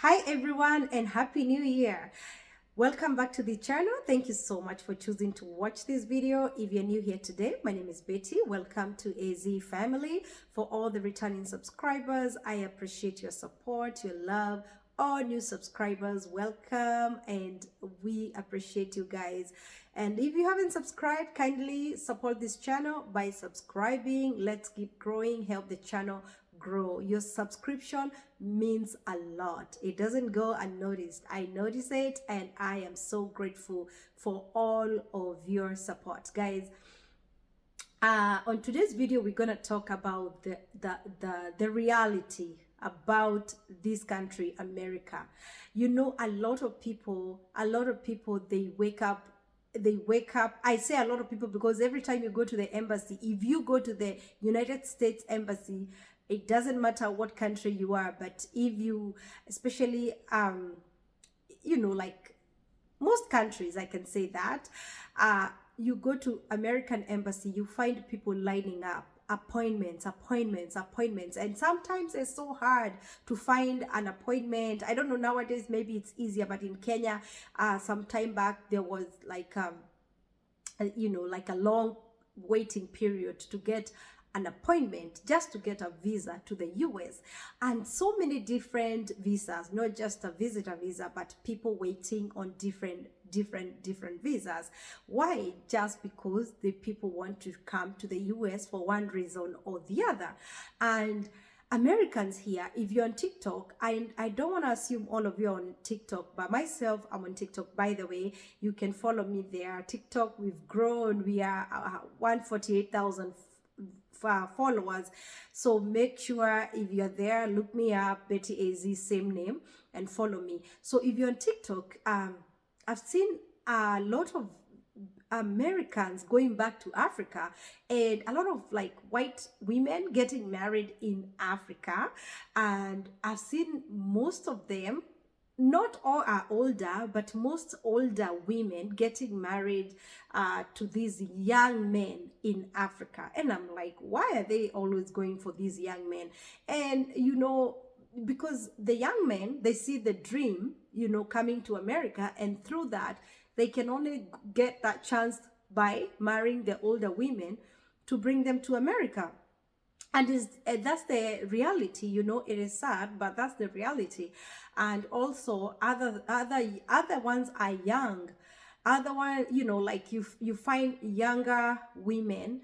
Hi everyone and happy new year. Welcome back to the channel. Thank you so much for choosing to watch this video. If you're new here today, my name is Betty. Welcome to AZ family. For all the returning subscribers, I appreciate your support, your love. All new subscribers, welcome, and we appreciate you guys. And if you haven't subscribed, kindly support this channel by subscribing. Let's keep growing, help the channel grow. Your subscription means a lot. It doesn't go unnoticed. I notice it and I am so grateful for all of your support, guys. On today's video, we're gonna talk about the reality about this country, America. You know, a lot of people, they wake up. I say a lot of people because every time you go to the embassy, if you go to the United States embassy, it doesn't matter what country you are, but if you, especially like most countries, I can say that, you go to American embassy, you find people lining up, appointments, and sometimes it's so hard to find an appointment. I don't know, nowadays maybe it's easier, but in Kenya, some time back, there was like like a long waiting period to get an appointment, just to get a visa to the US, and so many different visas, not just a visitor visa, but people waiting on different visas. Why? Just because the people want to come to the US for one reason or the other. And Americans here, if you're on TikTok, I don't want to assume all of you are on TikTok, but myself, I'm on TikTok. By the way, you can follow me there. TikTok, we've grown. We are 148,000 followers. So make sure if you're there, look me up, Betty AZ, same name, and follow me. So if you're on TikTok, I've seen a lot of Americans going back to Africa, and a lot of like white women getting married in Africa. And I've seen most of them, not all are older, but most older women getting married to these young men in Africa. And I'm like, why are they always going for these young men? And because the young men, they see the dream, coming to America, and through that they can only get that chance by marrying the older women to bring them to America. And that's the reality. It is sad, but that's the reality. And also other ones are young. Other one, like you find younger women,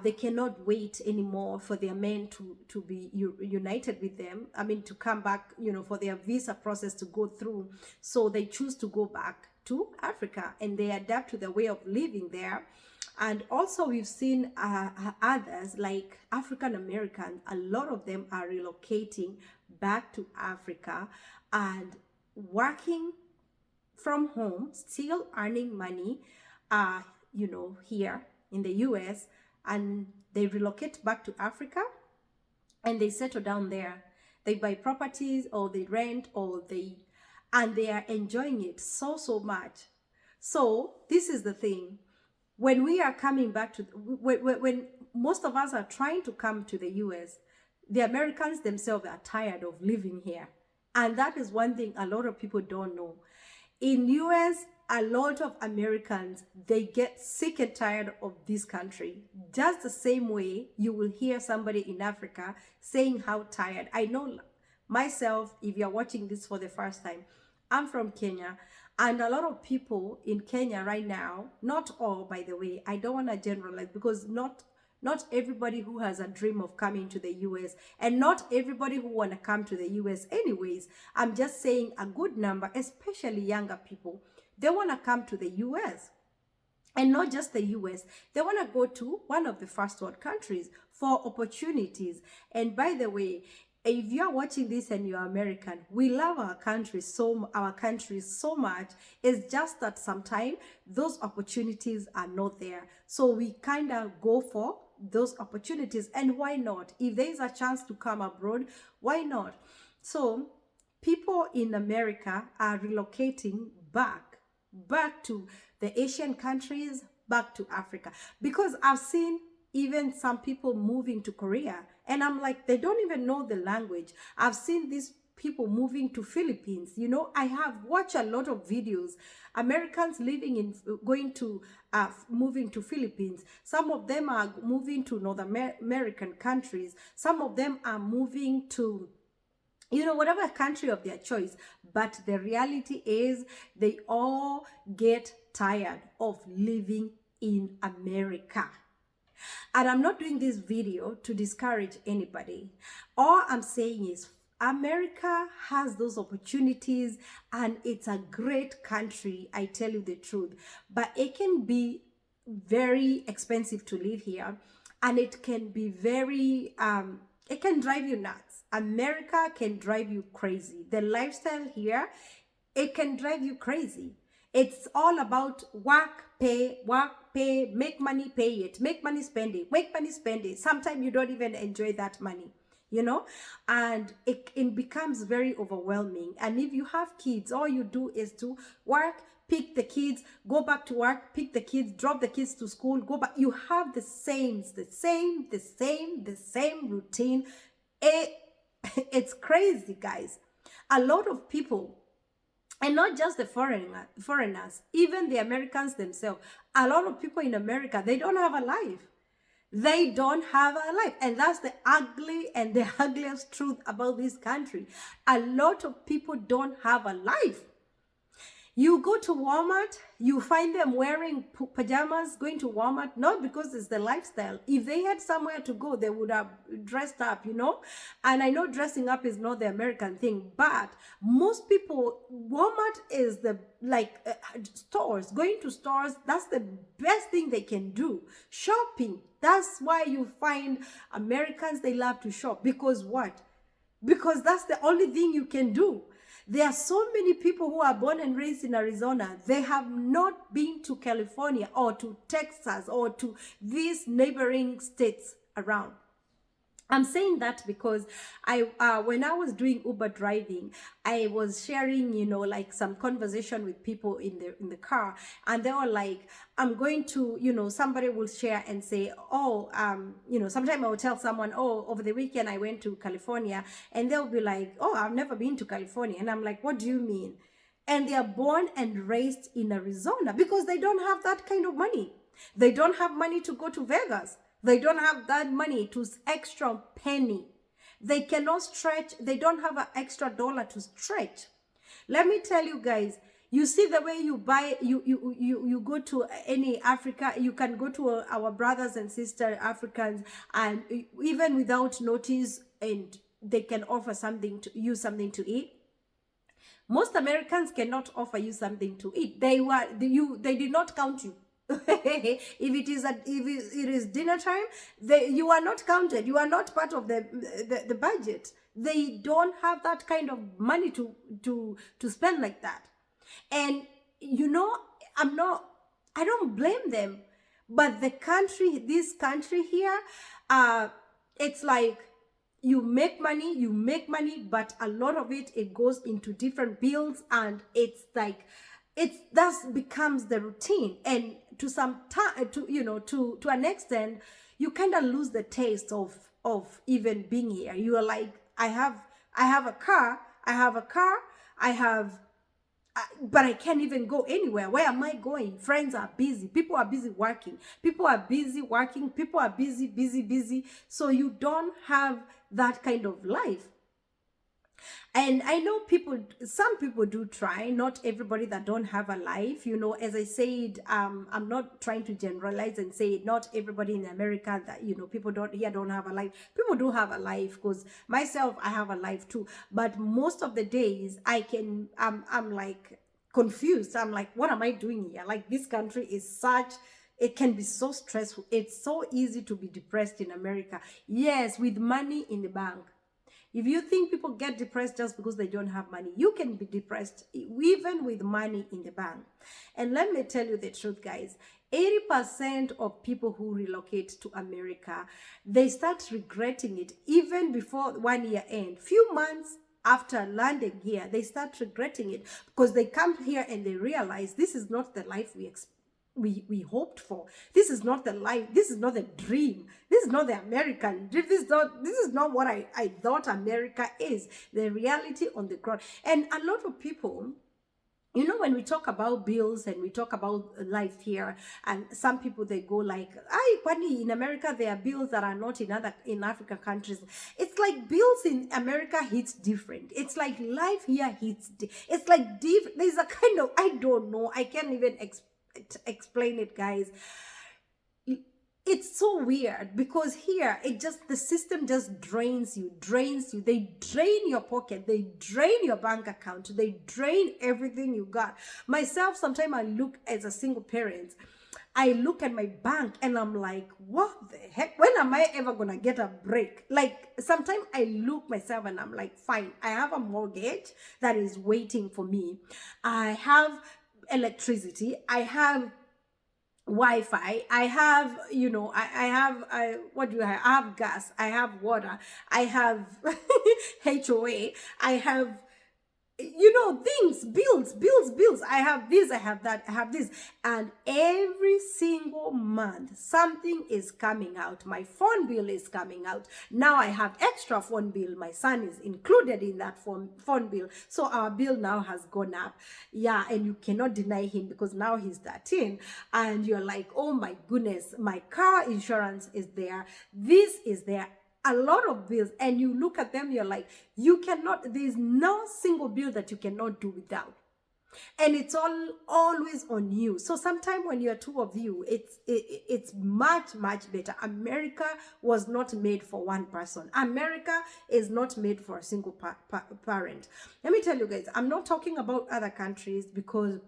they cannot wait anymore for their men to be united with them. I mean, to come back, for their visa process to go through. So they choose to go back to Africa, and they adapt to the way of living there. And also we've seen others like African Americans. A lot of them are relocating back to Africa and working from home, still earning money, here in the US, and they relocate back to Africa and they settle down there. They buy properties, or they rent, and they are enjoying it so much. So this is the thing. When we are coming back to, when most of us are trying to come to the US, the Americans themselves are tired of living here. And that is one thing a lot of people don't know. In US, a lot of Americans, they get sick and tired of this country. Just the same way you will hear somebody in Africa saying how tired. I know myself, if you're watching this for the first time, I'm from Kenya. And a lot of people in Kenya right now, not all, by the way, I don't want to generalize, because not everybody who has a dream of coming to the US, and not everybody who want to come to the US anyways. I'm just saying a good number, especially younger people, they want to come to the US. And not just the US, they want to go to one of the first world countries for opportunities. And by the way, if you're watching this and you're American, we love our country so much. It's just that sometimes those opportunities are not there. So we kind of go for those opportunities. And why not? If there is a chance to come abroad, why not? So people in America are relocating back to the Asian countries, back to Africa, because I've seen even some people moving to Korea, and I'm like, they don't even know the language. I've seen these people moving to Philippines. You know, I have watched a lot of videos, Americans living in, going to, moving to Philippines. Some of them are moving to North American countries. Some of them are moving to, you know, whatever country of their choice. But the reality is they all get tired of living in America. And I'm not doing this video to discourage anybody. All I'm saying is America has those opportunities and it's a great country, I tell you the truth. But it can be very expensive to live here, and it can be very, it can drive you nuts. America can drive you crazy. The lifestyle here, it can drive you crazy. It's all about work, pay, make money, pay it, make money, spend it, make money, spend it. Sometimes you don't even enjoy that money, you know, and it becomes very overwhelming. And if you have kids, all you do is to work, pick the kids, go back to work, pick the kids, drop the kids to school, go back. You have the same routine. It's crazy, guys. A lot of people, and not just the foreigners, even the Americans themselves, a lot of people in America, they don't have a life. They don't have a life. And that's the ugly and the ugliest truth about this country. A lot of people don't have a life. You go to Walmart, you find them wearing pajamas, going to Walmart, not because it's the lifestyle. If they had somewhere to go, they would have dressed up, you know? And I know dressing up is not the American thing, but most people, Walmart is the, stores, going to stores, that's the best thing they can do. Shopping, that's why you find Americans, they love to shop. Because what? Because that's the only thing you can do. There are so many people who are born and raised in Arizona. They have not been to California or to Texas or to these neighboring states around. I'm saying that because when I was doing Uber driving, I was sharing, you know, like some conversation with people in the car, and they were like, I'm going to, you know, somebody will share and say, oh, you know, sometimes I will tell someone, oh, over the weekend I went to California, and they'll be like, oh, I've never been to California. And I'm like, what do you mean? And they are born and raised in Arizona because they don't have that kind of money. They don't have money to go to Vegas. They don't have that money to extra penny. They cannot stretch. They don't have an extra dollar to stretch. Let me tell you guys, you see the way you buy, you go to any Africa, you can go to our brothers and sisters, Africans, and even without notice, and they can offer something to you, something to eat. Most Americans cannot offer you something to eat. They did not count you. if it is dinner time, you are not counted. You are not part of the budget. They don't have that kind of money to spend like that. And you know, I don't blame them, but this country here, it's like you make money, but a lot of it goes into different bills, and it's like that becomes the routine. And to some time, to an extent, you kind of lose the taste of even being here. You are like, I have a car, but I can't even go anywhere. Where am I going? Friends are busy. People are busy working. People are busy. So you don't have that kind of life. And I know some people do try, not everybody that don't have a life, you know. As I said, I'm not trying to generalize and say not everybody in America that, you know, people don't have a life. People do have a life, because myself, I have a life too. But most of the days I'm like confused. I'm like, what am I doing here? Like, this country is it can be so stressful. It's so easy to be depressed in America. Yes, with money in the bank. If you think people get depressed just because they don't have money, you can be depressed even with money in the bank. And let me tell you the truth, guys. 80% of people who relocate to America, they start regretting it even before 1 year end. Few months after landing here, they start regretting it, because they come here and they realize this is not the life we hoped for. This is not the life. This is not the dream. This is not the American dream. This is not what I thought America is. The reality on the ground. And a lot of people, when we talk about bills and we talk about life here, and some people, they go like, kwani in America there are bills that are not in African countries. It's like bills in America hits different. It's like life here hits it's like there's a kind of, I don't know, I can't even explain it, guys. It's so weird because here the system just drains you. They drain your pocket, they drain your bank account, they drain everything you got. Myself, sometimes I look, as a single parent, I look at my bank and I'm like, what the heck? When am I ever gonna get a break? Like, sometimes I look myself and I'm like, fine, I have a mortgage that is waiting for me. I have electricity, I have Wi-Fi, I have, what do I have? I have gas, I have water, I have HOA, I have, things, bills. I have this, I have that, I have this. And every single month, something is coming out. My phone bill is coming out. Now I have extra phone bill. My son is included in that phone bill. So our bill now has gone up. Yeah, and you cannot deny him because now he's 13. And you're like, oh my goodness, my car insurance is there. This is there. A lot of bills, and you look at them, you're like, there's no single bill that you cannot do without, and it's always on you. So sometimes when you're two of you, it's much better. America was not made for one person. America is not made for a single parent. Let me tell you guys, I'm not talking about other countries because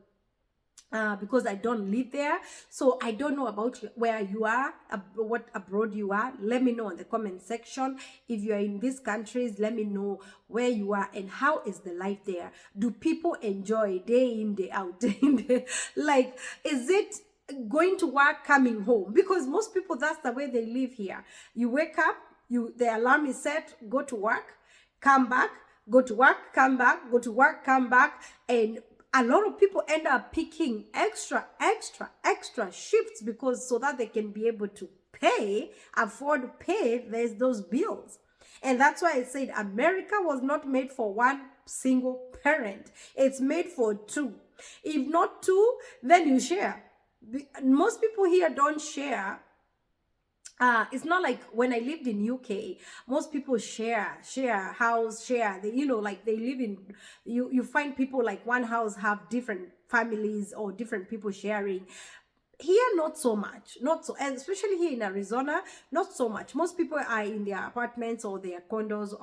I don't live there, so I don't know about where you are, what abroad you are. Let me know in the comment section. If you are in these countries, let me know where you are and how is the life there. Do people enjoy day in, day out, day in, day? Like, is it going to work, coming home? Because most people, that's the way they live here. You wake up, the alarm is set, go to work, come back, go to work, come back, go to work, come back, and a lot of people end up picking extra shifts because so that they can be able to afford to pay those bills. And that's why I said America was not made for one single parent. It's made for two. If not two, then you share. Most people here don't share. It's not like when I lived in UK, most people share house, like they live in, you find people like one house have different families or different people sharing. Here, not so much, and especially here in Arizona, not so much. Most people are in their apartments or their condos,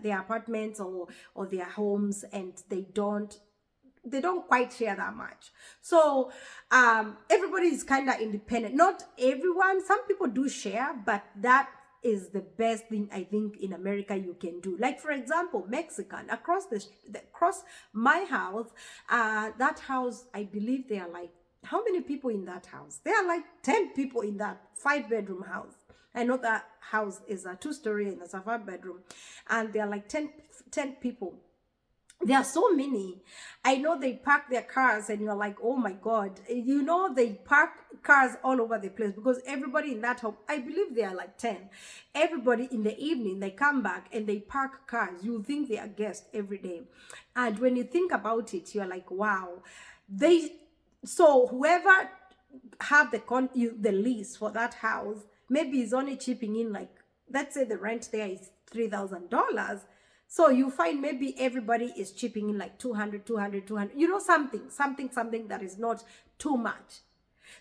their apartments or their homes, and they don't quite share that much. So everybody is kind of independent. Not everyone, some people do share, but that is the best thing I think in America you can do. Like, for example, Mexican, across my house, that house, I believe they are like, how many people in that house? There are like 10 people in that 5-bedroom house. I know that house is a 2-story and it's a 5-bedroom, and there are like 10 people. There are so many. I know they park their cars and you're like, oh my God. They park cars all over the place because everybody in that home, I believe they are like 10. Everybody in the evening, they come back and they park cars. You think they are guests every day. And when you think about it, you're like, wow. So whoever have the lease for that house, maybe is only chipping in, like, let's say the rent there is $3,000. So you find maybe everybody is chipping in like 200, something that is not too much.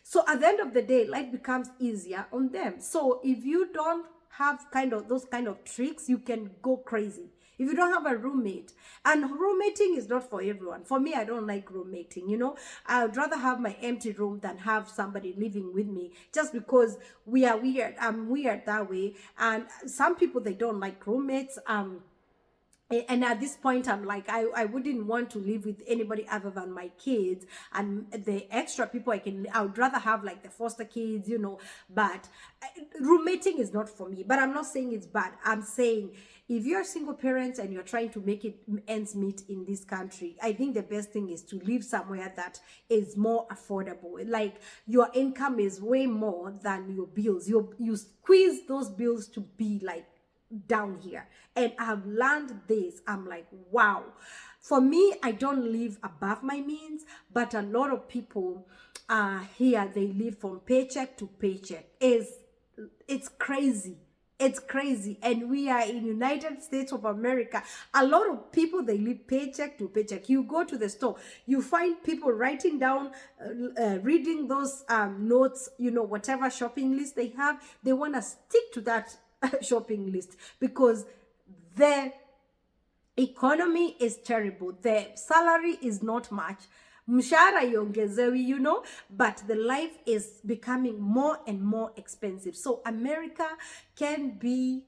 So at the end of the day, life becomes easier on them. So if you don't have those kind of tricks, you can go crazy. If you don't have a roommate, and roommating is not for everyone. For me, I don't like roommating, I would rather have my empty room than have somebody living with me, just because we are weird. I'm weird that way. And some people, they don't like roommates. And at this point, I'm like, I wouldn't want to live with anybody other than my kids and the extra people I would rather have like the foster kids, but roommating is not for me. But I'm not saying it's bad. I'm saying If you're a single parent and you're trying to make it ends meet in this country, I think the best thing is to live somewhere that is more affordable. Like your income is way more than your bills. You squeeze those bills to be like down here. And I've learned this. I'm like, wow. For me, I don't live above my means, but a lot of people here, they live from paycheck to paycheck. It's crazy. It's crazy. And we are in United States of America. A lot of people, they live paycheck to paycheck. You go to the store, you find people writing down, reading those notes, you know, whatever shopping list they have, they want to stick to that shopping list because the economy is terrible. The salary is not much. Mshahara yongezewi, you know, but the life is becoming more and more expensive. So America can be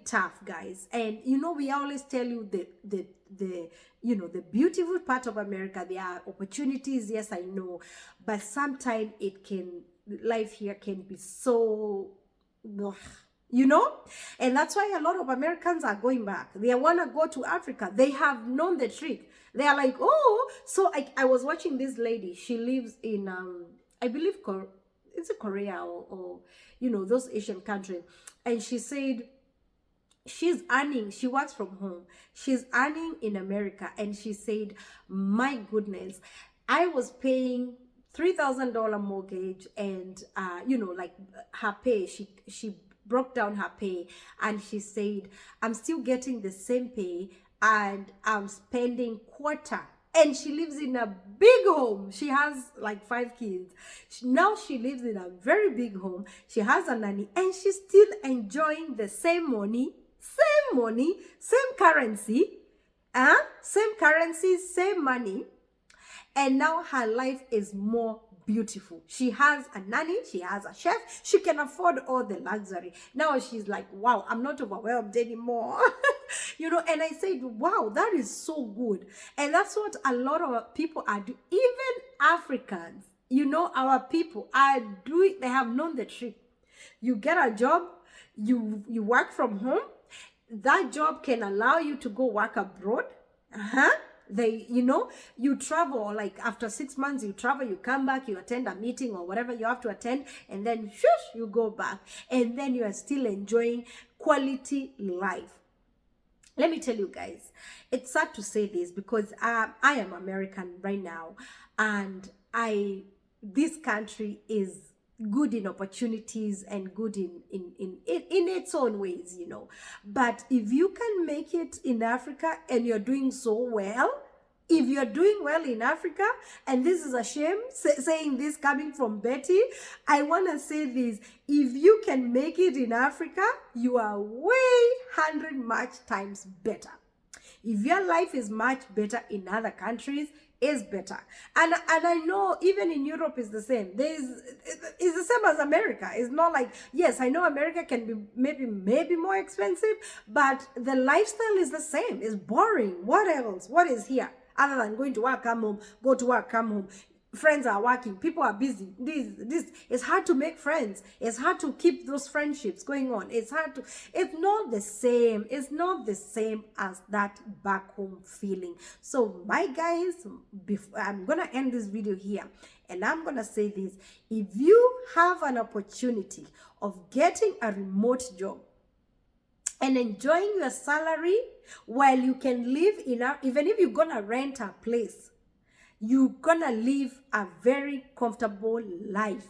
tough, guys. And you know, we always tell you the you know, the beautiful part of America. There are opportunities, yes, I know, but sometimes life here can be so, you know. And that's why a lot of Americans are going back. They want to go to Africa. They have known the trick. They are like, oh, so I was watching this lady. She lives in I believe it's a Korea or you know, those Asian countries. And she said she's earning, she works from home, she's earning in America. And she said, my goodness, I was paying $3,000 mortgage, and you know, like her pay, she broke down her pay, and she said, I'm still getting the same pay and I'm spending quarter. And she lives in a big home. She has like 5 kids. Now she lives in a very big home. She has a nanny, and she's still enjoying the same money, same currency, same money. And now her life is more beautiful. She has a nanny, she has a chef, she can afford all the luxury. Now she's like, wow, I'm not overwhelmed anymore. You know, and I said, wow, that is so good. And that's what a lot of people are doing. Even Africans, you know, our people are doing, they have known the trick. You get a job, you work from home. That job can allow you to go work abroad. They, you know, you travel, like after 6 months, you travel, you come back, you attend a meeting or whatever you have to attend, and then shush, you go back. And then you are still enjoying quality life. Let me tell you guys, it's sad to say this because I am American right now, and this country is good in opportunities and good in its own ways, you know. But if you can make it in Africa and you're doing so well, if you're doing well in Africa, and this is a shame saying this coming from Betty, I want to say this: if you can make it in Africa, you are way 100 much times better. If your life is much better in other countries, is better. And I know even in Europe is the same. It's the same as America. It's not like, yes, I know America can be maybe more expensive, but the lifestyle is the same. It's boring. What else? What is here? Other than going to work, come home, go to work, come home. Friends are working, people are busy. This it's hard to make friends. It's hard to keep those friendships going on. It's not the same. It's not the same as that back home feeling. So my guys, I'm gonna end this video here, and I'm gonna say this: if you have an opportunity of getting a remote job and enjoying your salary while you can live even if you're gonna rent a place, you're gonna live a very comfortable life,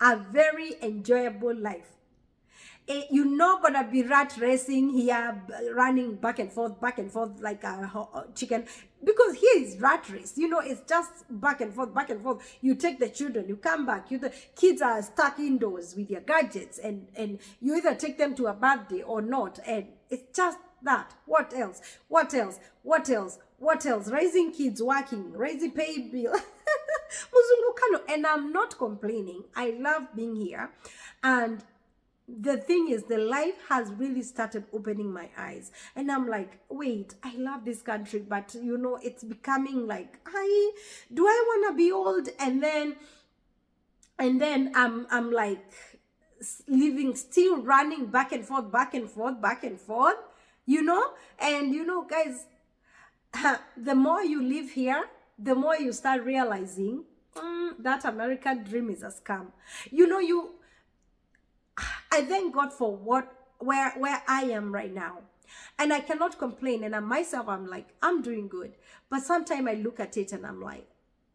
a very enjoyable life. You're not gonna be rat racing here, running back and forth like a chicken, because here is rat race. You know, it's just back and forth. You take the children, you come back. The kids are stuck indoors with their gadgets, and you either take them to a birthday or not, and it's just that. What else? Raising kids, working, raising pay bill. And I'm not complaining. I love being here. And the thing is, the life has really started opening my eyes. And I'm like, wait, I love this country, but you know, it's becoming like, do I want to be old? And then I'm like living, still running back and forth, you know. And you know, guys, the more you live here, the more you start realizing that American dream is a scam. You know, I thank God for where I am right now. And I cannot complain. And I myself, I'm like, I'm doing good. But sometimes I look at it and I'm like,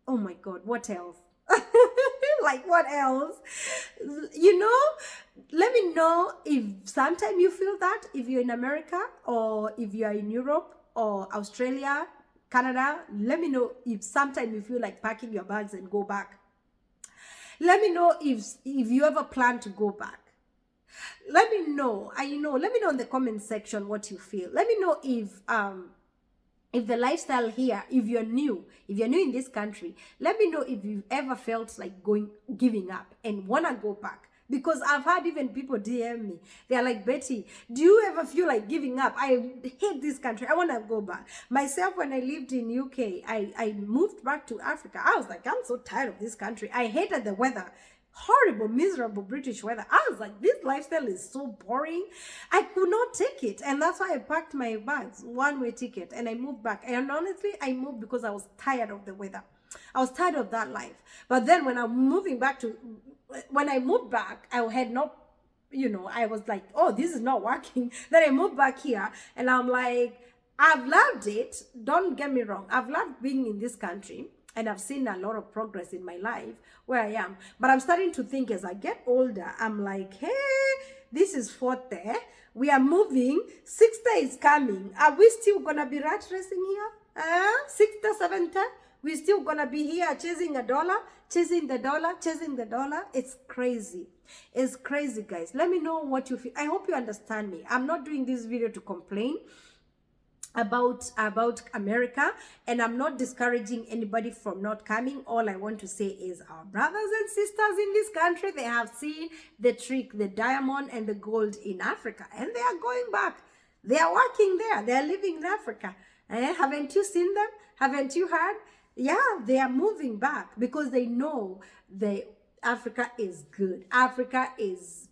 oh my God, what else? Like, what else? You know, let me know if sometime you feel that, if you're in America or if you are in Europe or Australia, Canada. Let me know if sometime you feel like packing your bags and go back. Let me know if you ever plan to go back. Let me know. Let me know in the comment section what you feel. Let me know if the lifestyle here, if you're new in this country, let me know if you've ever felt like giving up and want to go back. Because I've had even people DM me. They're like, Betty, do you ever feel like giving up? I hate this country. I want to go back. Myself, when I lived in UK, I moved back to Africa. I was like, I'm so tired of this country. I hated the weather. Horrible, miserable British weather. I was like, this lifestyle is so boring. I could not take it. And that's why I packed my bags, one-way ticket, and I moved back. And honestly, I moved because I was tired of the weather. I was tired of that life. But then when I moved back, I had not, I was like, oh, this is not working. Then I moved back here and I'm like, I've loved it. Don't get me wrong. I've loved being in this country. And I've seen a lot of progress in my life where I am. But I'm starting to think as I get older, I'm like, hey, this is 40. We are moving. 60 is coming. Are we still going to be rat racing here? 60, 70? We're still going to be here chasing the dollar. It's crazy. It's crazy, guys. Let me know what you feel. I hope you understand me. I'm not doing this video to complain about America, and I'm not discouraging anybody from not coming. All I want to say is our brothers and sisters in this country, they have seen the trick, the diamond and the gold in Africa, and they are going back. They are working there. They are living in Africa. Haven't you seen them? Haven't you heard? Yeah, they are moving back because they know Africa is good. Africa is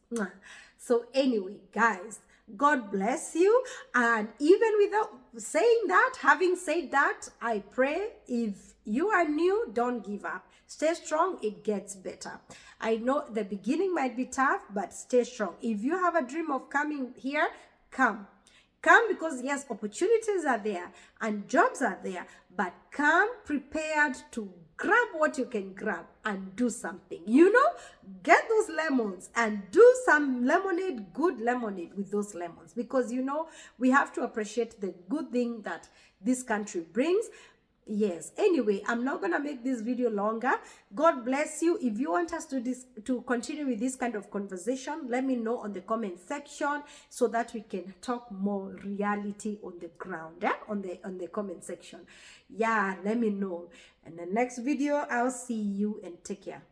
so anyway, guys, God bless you. And even without saying that, having said that, I pray if you are new, don't give up. Stay strong. It gets better. I know the beginning might be tough, but stay strong. If you have a dream of coming here, come. Come because yes, opportunities are there and jobs are there, but come prepared to grab what you can grab and do something. Get those lemons and do some lemonade, good lemonade with those lemons, because we have to appreciate the good thing that this country brings. Yes, anyway, I'm not gonna make this video longer. God bless you. If you want us to continue with this kind of conversation, let me know on the comment section so that we can talk more reality on the ground, on the comment section. Yeah, let me know. And the next video, I'll see you, and take care.